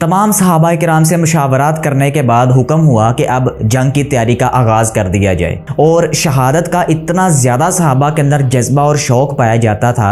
तमाम सहाबा किराम से मुशावरात करने के बाद हुक्म हुआ कि अब जंग की तैयारी का आगाज़ कर दिया जाए। और शहादत का इतना ज़्यादा सहाबा के अंदर जज्बा और शौक़ पाया जाता था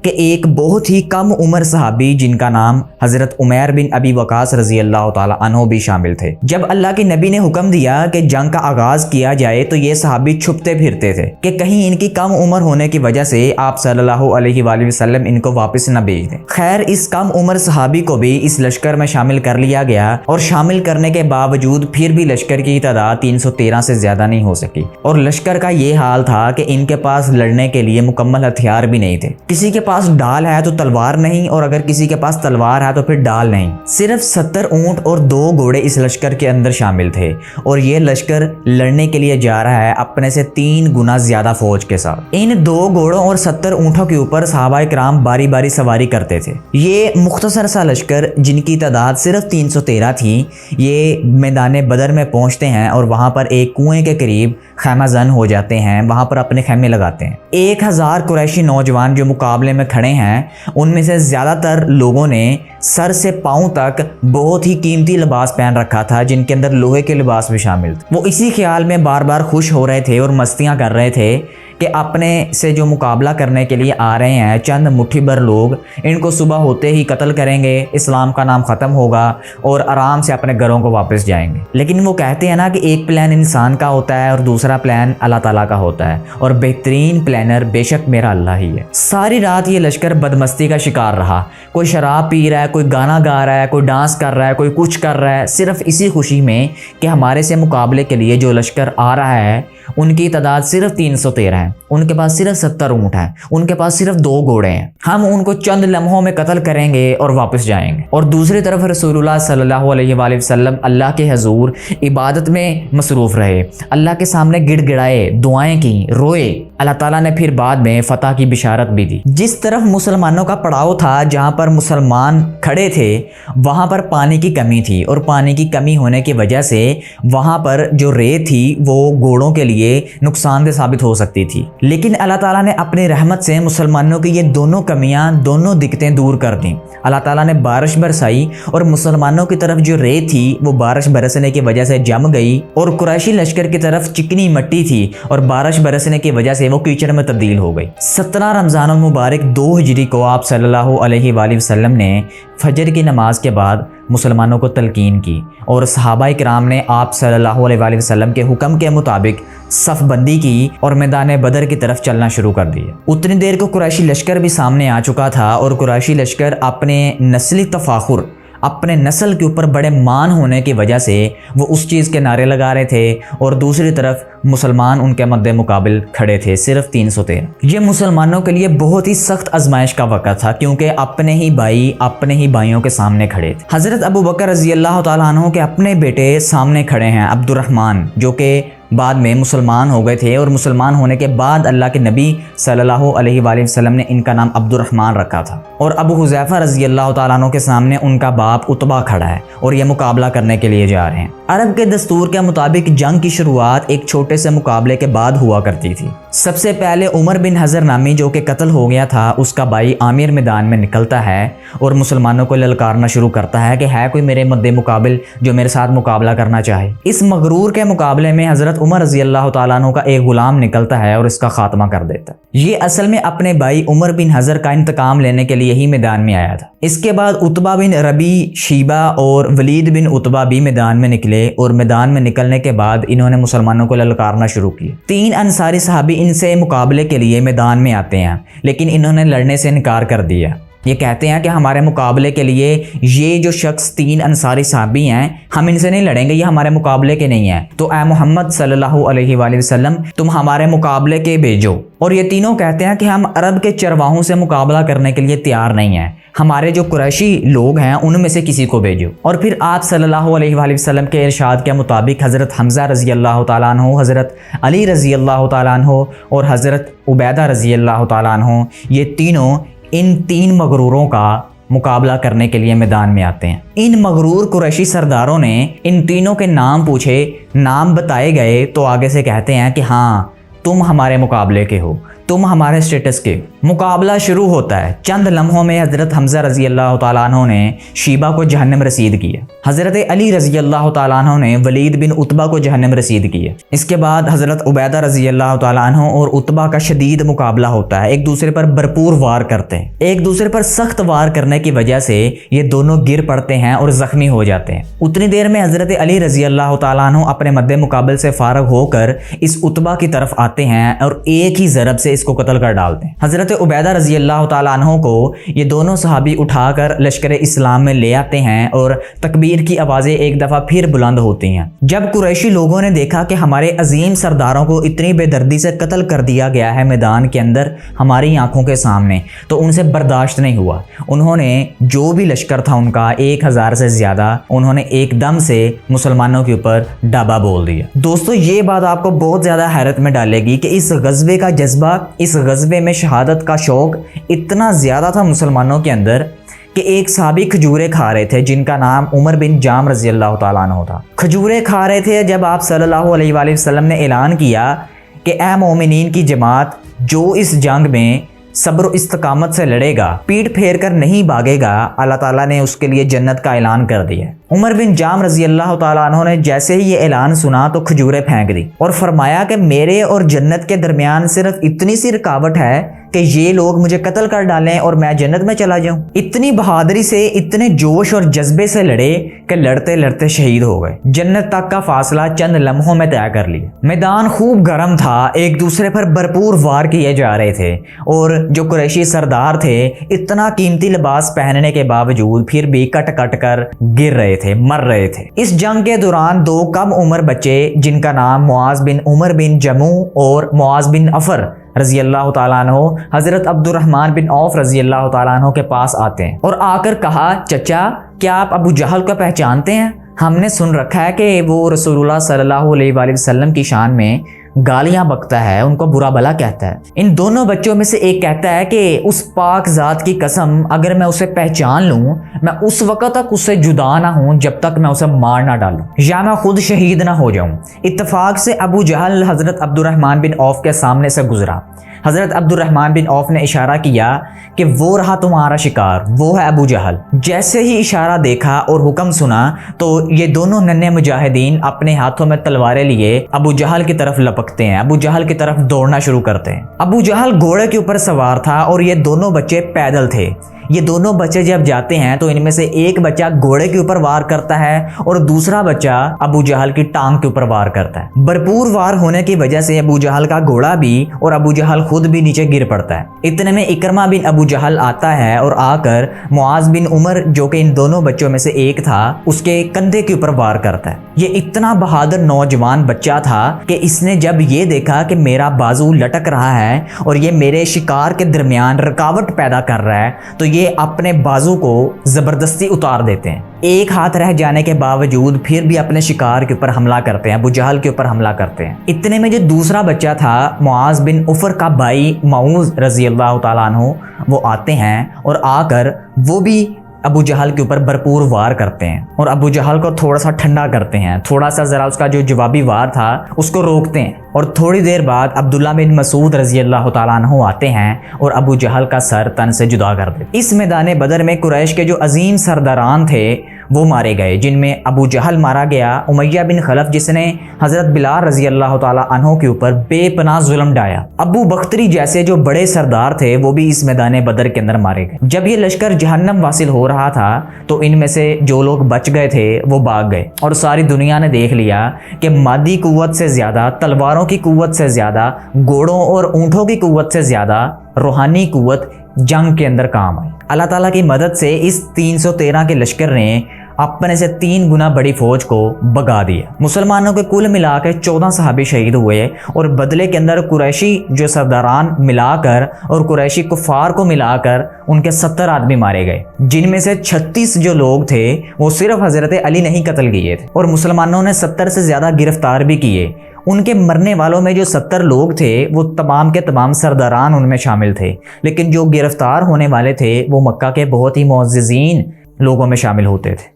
कि एक बहुत ही कम उम्र सहाबी जिनका नाम हज़रत उमैर बिन अबी वक़ास रज़ी अल्लाह ताला अन्हु भी शामिल थे। जब अल्लाह के नबी ने हुक्म दिया कि जंग का आगाज़ किया जाए तो ये सहाबी छुपते फिरते थे कि कहीं इनकी कम उम्र होने की वजह से आप सल्लल्लाहु अलैहि वसल्लम इनको वापस न भेज दें। खैर, इस कम उम्र सहाबी को भी इस लश्कर में शामिल कर लिया गया और शामिल करने के बावजूद फिर भी लश्कर की तादाद 313 से ज्यादा नहीं हो सकी। और लश्कर का ये हाल था कि इनके पास लड़ने के लिए मुकम्मल हथियार भी नहीं थे। किसी के पास डाल है तो तलवार नहीं, और अगर किसी के पास तलवार है तो फिर डाल नहीं। सिर्फ 70 ऊंट और 2 घोड़े इस लश्कर के अंदर शामिल थे। और ये लश्कर लड़ने के लिए जा रहा है अपने से 3 गुना ज्यादा फौज के साथ। इन 2 घोड़ों और 70 ऊंटों के ऊपर सहाबा किराम बारी बारी सवारी करते थे। ये मुख्तसर सा लश्कर जिनकी तादाद सिर्फ 313 थी, ये मैदान बदर में पहुंचते हैं और वहां पर एक कुएं के करीब खैमाजन हो जाते हैं। वहां पर अपने खैमे लगाते हैं। 1000 कुरैशी नौजवान जो मुकाबले में खड़े हैं, उनमें से ज़्यादातर लोगों ने सर से पाँव तक बहुत ही कीमती लिबास पहन रखा था, जिनके अंदर लोहे के लिबास भी शामिल थे। वो इसी ख्याल में बार बार खुश हो रहे थे और मस्तियाँ कर रहे थे कि अपने से जो मुकाबला करने के लिए आ रहे हैं चंद मुट्ठी भर लोग, इनको सुबह होते ही कत्ल करेंगे, इस्लाम का नाम ख़त्म होगा और आराम से अपने घरों को वापस जाएंगे। लेकिन वो कहते हैं ना कि एक प्लान इंसान का होता है और दूसरा प्लान अल्लाह ताला का होता है, और बेहतरीन प्लानर बेशक मेरा अल्लाह ही है। सारी रात ये लश्कर बदमस्ती का शिकार रहा। कोई शराब पी रहा है, कोई गाना गा रहा है, कोई डांस कर रहा है, कोई कुछ कर रहा है, सिर्फ इसी खुशी में कि हमारे से मुकाबले के लिए जो लश्कर आ रहा है उनकी तादाद सिर्फ 313 है, उनके पास सिर्फ 70 ऊँट हैं, उनके पास सिर्फ 2 घोड़े हैं, हम उनको चंद लम्हों में कत्ल करेंगे और वापस जाएंगे। और दूसरी तरफ रसूलुल्लाह सल्लल्लाहु अलैहि वसल्लम अल्लाह के हजूर इबादत में मसरूफ़ रहे, अल्लाह के सामने गिड़गिड़ाए, दुआएं की, रोए। अल्लाह ताला ने फिर बाद में फ़तह की बिशारत भी दी। जिस तरफ मुसलमानों का पड़ाव था, जहाँ पर मुसलमान खड़े थे, वहाँ पर पानी की कमी थी, और पानी की कमी होने की वजह से वहाँ पर जो रेत थी वो घोड़ों के लिए नुकसानदेह साबित हो सकती थी। लेकिन अल्लाह ताला ने अपनी रहमत से मुसलमानों की ये दोनों कमियां, दोनों दिक्कतें दूर कर दी। अल्लाह ताला ने बारिश बरसाई और मुसलमानों की तरफ जो रेत थी वो बारिश बरसने की वजह से जम गई, और कुरैशी लश्कर की तरफ चिकनी मिट्टी थी और बारिश बरसने की वजह से वो कीचड़ में तब्दील हो गई। 17 रमज़ान मुबारक 2 हिजरी को आप सल्लल्लाहु अलैहि वसल्लम ने फजर की नमाज के बाद मुसलमानों को तलकीन की, और सहाबा किराम ने आप सल्लल्लाहु अलैहि वसल्लम के हुक्म के मुताबिक सफ़ बंदी की और मैदान बदर की तरफ चलना शुरू कर दिया। उतनी देर को कुरैशी लश्कर भी सामने आ चुका था, और कुरैशी लश्कर अपने नस्ली तफाखुर, अपने नस्ल के ऊपर बड़े मान होने की वजह से वो उस चीज़ के नारे लगा रहे थे, और दूसरी तरफ मुसलमान उनके मद्दे मुकाबिल खड़े थे, सिर्फ 313। ये मुसलमानों के लिए बहुत ही सख्त आजमाइश का वक़्त था, क्योंकि अपने ही भाई अपने ही भाइयों के सामने खड़े थे। हज़रत अबू बकर रज़ी अल्लाह तआला अन्हु के अपने बेटे सामने खड़े हैं, अब्दुर्रहमान, जो कि बाद में मुसलमान हो गए थे, और मुसलमान होने के बाद अल्लाह के नबी सल्लल्लाहु अलैहि वसल्लम ने इनका नाम अब्दुर्रहमान रखा था। और अबू हुज़ैफा रज़ी अल्लाह तआला अन्हु के सामने उनका बाप उतबा खड़ा है, और ये मुकाबला करने के लिए जा रहे हैं। अरब के दस्तूर के मुताबिक जंग की शुरुआत एक छोटे से मुकाबले के बाद हुआ करती थी। सबसे पहले उमर बिन हज़र नामी, जो कि कत्ल हो गया था, उसका भाई आमिर मैदान में निकलता है और मुसलमानों को ललकारना शुरू करता है कि है कोई मेरे मद्दे मुकाबिल जो मेरे साथ मुकाबला करना चाहे। इस मगरूर के मुकाबले में हज़रत उमर रज़ी अल्लाह तआला अन्हु का एक गुलाम निकलता है और इसका खात्मा कर देता है। ये असल में अपने भाई उमर बिन हज़र का इंतकाम लेने के लिए ही मैदान में आया था। इसके बाद उतबा बिन रबी, शीबा और वलीद बिन उतबा भी मैदान में निकले, और मैदान में निकलने के बाद इन्होंने मुसलमानों को ललकारना शुरू किया। 3 अंसारी सहाबी इनसे मुकाबले के लिए मैदान में आते हैं, लेकिन इन्होंने लड़ने से इनकार कर दिया। ये कहते हैं कि हमारे मुकाबले के लिए ये जो शख्स 3 अंसारी सहाबी हैं, हम इनसे नहीं लड़ेंगे, ये हमारे मुकाबले के नहीं हैं। तो ए मोहम्मद सल्लल्लाहु अलैहि वसल्लम, तुम हमारे मुकाबले के भेजो। और ये तीनों कहते हैं कि हम अरब के चरवाहों से मुकाबला करने के लिए तैयार नहीं हैं, हमारे जो कुरैशी लोग हैं उनमें से किसी को भेजो। और फिर आप सल्लल्लाहु अलैहि वसल्लम के इरशाद के मुताबिक हज़रत हमज़ा रज़ी अल्लाह तआला अन्हु, हज़रत अली रज़ी अल्लाह तआला अन्हु और हज़रत उबैदा रज़ी अल्लाह तआला अन्हु, ये तीनों इन 3 मगरूरों का मुकाबला करने के लिए मैदान में आते हैं। इन मगरूर कुरैशी सरदारों ने इन तीनों के नाम पूछे, नाम बताए गए तो आगे से कहते हैं कि हाँ, तुम हमारे मुकाबले के हो, तुम हमारे स्टेटस के हो। मुकाबला शुरू होता है। चंद लम्हों में हज़रत हमज़ा रज़ी अल्लाह तआला अन्हु ने शीबा को जहन्नम रसीद किया। हज़रत अली रज़ी अल्लाह तआला अन्हु ने वलीद बिन उतबा को जहन्नम रसीद किया। इसके बाद हज़रत उबैदा रज़ी अल्लाह तआला अन्हु और उतबा का शदीद मुकाबला होता है। एक दूसरे पर भरपूर वार करते हैं। एक दूसरे पर सख्त वार करने की वजह से ये दोनों गिर पड़ते हैं और ज़ख्मी हो जाते हैं। उतनी देर में हज़रत अली रज़ी अल्लाह तआला अन्हु अपने मद्दे मुकाबल से फारग होकर इस उतबा की तरफ आते हैं और एक ही ज़रब से इसको कत्ल कर डालते हैं। हज़रत उबैदा रज़ी अल्लाह तआला अन्हु को ये दोनों सहाबी उठाकर लश्कर इस्लाम में ले आते हैं और तकबीर की आवाज़ें एक दफ़ा फिर बुलंद होती हैं। जब कुरैशी लोगों ने देखा कि हमारे अजीम सरदारों को इतनी बेदर्दी से कत्ल कर दिया गया है मैदान के अंदर हमारी आंखों के सामने, तो उनसे बर्दाश्त नहीं हुआ। उन्होंने जो भी लश्कर था उनका 1000 से ज़्यादा, उन्होंने एकदम से मुसलमानों के ऊपर डाबा बोल दिया। दोस्तों, ये बात आपको बहुत ज़्यादा हैरत में डालेगी कि इस गज़वे का जज्बा, इस गज़वे में शहादत का शौक़ इतना ज़्यादा था मुसलमानों के अंदर कि एक साहबी खजूरें खा रहे थे जिनका नाम उमर बिन जाम रज़ी अल्लाह तआला अन्हु था। खजूरें खा रहे थे जब आप सल्लल्लाहु अलैहि वसल्लम ने ऐलान किया कि ए मोमिनीन की जमात, जो इस जंग में सब्र इस्तकामत से लड़ेगा, पीठ फेर कर नहीं भागेगा, अल्लाह ताला ने उसके लिए जन्नत का ऐलान कर दिया। उमर बिन जाम रज़ी अल्लाह तआला अन्हु ने जैसे ही ये ऐलान सुना तो खजूरें फेंक दी और फरमाया कि मेरे और जन्नत के दरमियान सिर्फ इतनी सी रुकावट है कि ये लोग मुझे कत्ल कर डालें और मैं जन्नत में चला जाऊं। इतनी बहादुरी से, इतने जोश और जज्बे से लड़े कि लड़ते लड़ते शहीद हो गए। जन्नत तक का फासला चंद लम्हों में तय कर लिया। मैदान खूब गर्म था, एक दूसरे पर भरपूर वार किए जा रहे थे और जो कुरैशी सरदार थे इतना कीमती लिबास पहनने के बावजूद फिर भी कट कट कर गिर रहे थे, मर रहे थे। इस जंग के दौरान दो कम उम्र बच्चे जिनका नाम मुआज बिन उमर बिन जमू और मुआज बिन अफर रज़ी अल्लाह तआला अन्हु हज़रत अब्दुर्रहमान बिन औफ रज़ी अल्लाह तआला अन्हु के पास आते हैं और आकर कहा, चचा क्या आप अबू जहल को पहचानते हैं? हमने सुन रखा है कि वो रसूलुल्लाह सल्लल्लाहु अलैहि वसल्लम की शान में गालियां बकता है, उनको बुरा भला कहता है। इन दोनों बच्चों में से एक कहता है कि उस पाक ज़ात की कसम, अगर मैं उसे पहचान लूँ, मैं उस वक़्त तक उससे जुदा ना हूँ जब तक मैं उसे मार ना डालूँ या मैं खुद शहीद ना हो जाऊँ। इत्तफाक से अबू जहल हज़रत अब्दुर्रहमान बिन औफ के सामने से गुजरा। हज़रत अब्दुर्रहमान बिन औफ ने इशारा किया कि वो रहा तुम्हारा शिकार, वो है अबू जहल। जैसे ही इशारा देखा और हुक्म सुना तो ये दोनों नन्हे मुजाहिदीन अपने हाथों में तलवारें लिए अबू जहल की तरफ लपकते हैं, अबू जहल की तरफ दौड़ना शुरू करते हैं। अबू जहल घोड़े के ऊपर सवार था और ये दोनों बच्चे पैदल थे। ये दोनों बच्चे जब जाते हैं तो इनमें से एक बच्चा घोड़े के ऊपर वार करता है और दूसरा बच्चा अबू जहल की टांग के ऊपर वार करता है। भरपूर वार होने की वजह से अबू जहल का घोड़ा भी और अबू जहल खुद भी नीचे गिर पड़ता है। इतने में इकरमा बिन अबू जहल आता है और आकर मुआज बिन उमर, जो कि इन दोनों बच्चों में से एक था, उसके कंधे के ऊपर वार करता है। ये इतना बहादुर नौजवान बच्चा था कि इसने जब ये देखा कि मेरा बाजू लटक रहा है और ये मेरे शिकार के दरमियान रुकावट पैदा कर रहा है, तो ये अपने बाजू को जबरदस्ती उतार देते हैं। एक हाथ रह जाने के बावजूद फिर भी अपने शिकार के ऊपर हमला करते हैं, अबू जहल के ऊपर हमला करते हैं। इतने में जो दूसरा बच्चा था मुआज बिन उफर का भाई मऊज रज़ी अल्लाह तआला अन्हु, वो आते हैं और आकर वो भी अबू जहल के ऊपर भरपूर वार करते हैं और अबू जहल को थोड़ा सा ठंडा करते हैं, थोड़ा सा ज़रा उसका जो जवाबी वार था उसको रोकते हैं। और थोड़ी देर बाद अब्दुल्ला बिन मसूद रज़ी अल्लाह तआला अन्हु आते हैं और अबू जहल का सर तन से जुदा कर देते। इस मैदान बदर में कुरैश के जो अजीम सरदारान थे वो मारे गए, जिनमें अबू जहल मारा गया, उमैया बिन खलफ जिसने हज़रत बिलाल रज़ी अल्लाह तआला अन्हु के ऊपर बेपनाह जुल्म ढाया, अबू बख्तरी जैसे जो बड़े सरदार थे वो भी इस मैदान बदर के अंदर मारे गए। जब ये लश्कर जहन्नम वासिल हो रहा था तो इनमें से जो लोग बच गए थे वो भाग गए और सारी दुनिया ने देख लिया कि मादी कुव्वत से ज़्यादा, तलवारों की कुव्वत से ज़्यादा, घोड़ों और ऊँटों की कुव्वत से ज़्यादा रूहानी कुव्वत जंग के अंदर काम आई। अल्लाह ताला की मदद से इस 313 के लश्कर ने अपने से 3 गुना बड़ी फौज को भगा दिया। मुसलमानों के कुल मिलाकर 14 सहाबी शहीद हुए और बदले के अंदर कुरैशी जो सरदारान मिलाकर और कुरैशी कुफार को मिलाकर उनके 70 आदमी मारे गए, जिनमें से 36 जो लोग थे वो सिर्फ हज़रत अली नहीं कत्ल किए थे और मुसलमानों ने 70 से ज़्यादा गिरफ्तार भी किए। उनके मरने वालों में जो 70 लोग थे वो तमाम के तमाम सरदारान उनमें शामिल थे, लेकिन जो गिरफ्तार होने वाले थे वो मक्का के बहुत ही मुअज़्ज़िज़ीन लोगों में शामिल होते थे।